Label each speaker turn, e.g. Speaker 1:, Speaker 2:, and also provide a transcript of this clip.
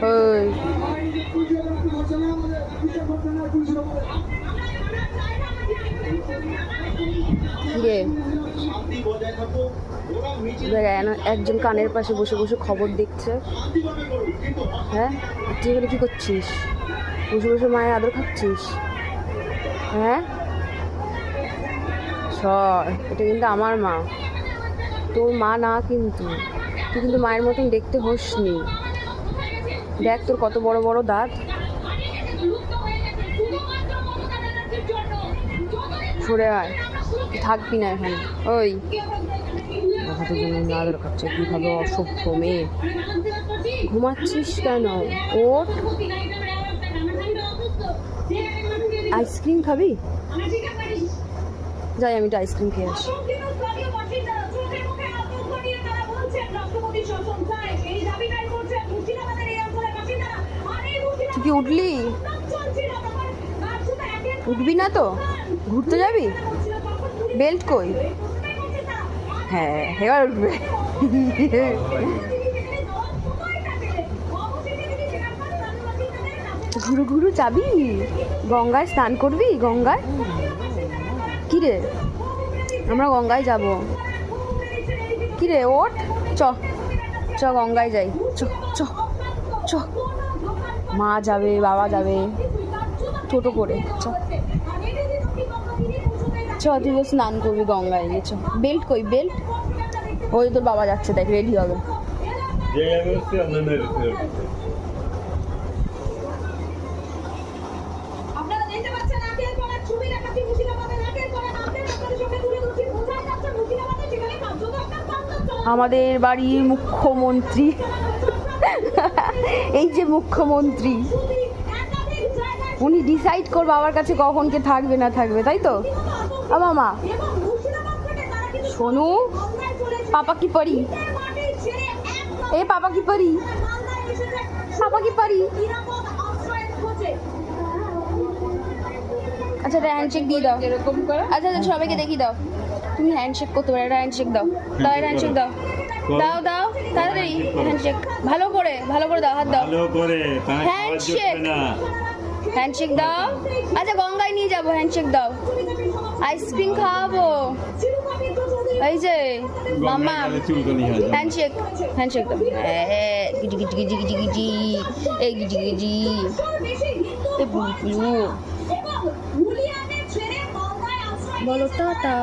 Speaker 1: ওই রে একজন কানের পাশে বসে বসে খবর দেখছে। হ্যাঁ, তুই এখানে কি করছিস? বসে বসে মায়ের আদর খাচ্ছিস? হ্যাঁ সর, এটা কিন্তু আমার মা, তোর মা না কিন্তু। তুই কিন্তু মায়ের মতন দেখতে হোসনি। দেখ তোর কত বড় বড় দাঁত। সরে আয়, থাকবি না এখানে। ওই কথাটা জন্য আদর খাচ্ছে, কীভাবে অসভ্য মেয়ে। ঘুমাচ্ছিস কেন? ওঠ, আইসক্রিম খাবি? যাই আমি তো আইসক্রিম খেয়ে আসি। তুই কি উঠলি? উঠবি না তো? ঘুরতে যাবি? বেল্ট কই? হ্যাঁ এবার উঠবে। ঘুরু ঘুরু যাবি? গঙ্গায় স্নান করবি? গঙ্গায় কি রে? আমরা গঙ্গায় যাব। কি রে ওঠ, চ চ গঙ্গায় যাই। চ চ চ, মা যাবে, বাবা যাবে, টোটো করে। চ চ, তুই স্নান করবি গঙ্গায় গিয়ে। চ, বেল্ট কই? বেল্ট ওই তোর বাবা যাচ্ছে, দেখ রেডি হবে। আমাদের বাড়ির মুখ্যমন্ত্রী, এই যে মুখ্যমন্ত্রী, উনি ডিসাইড করবে আমার কাছে কখন কে থাকবে না থাকবে, তাই তো? মামা সোনু, পাপা কি পারি? এ পাপা কি পারি? পাপা কি পারি? আচ্ছা হ্যান্ডশেক দিয়ে দাও এরকম করে। আচ্ছা আচ্ছা সবাইকে দেখিয়ে দাও, তুমি হ্যান্ডশেক করতে পারো। একটা হ্যান্ডশেক দাও, দাও একটা হ্যান্ডশেক দাও, দাও দাও তাড়াতাড়ি হ্যান্ডশেক। ভালো করে দাও, হাত দাও, ভালো করে হ্যান্ডশেক, হ্যান্ডশেক দাও। আচ্ছা গঙ্গায় নিয়ে যাবো, হ্যান্ডশেক দাও। আইসক্রিম খাওয়াবো, এই যে মাম্মা হ্যান্ডশেক, হ্যান্ডশেক দাও। হ্যাঁ গিজি গিজি গিজি গিজি গিজি, এই গিজি গিজি, এ বুলু বলো টাটা।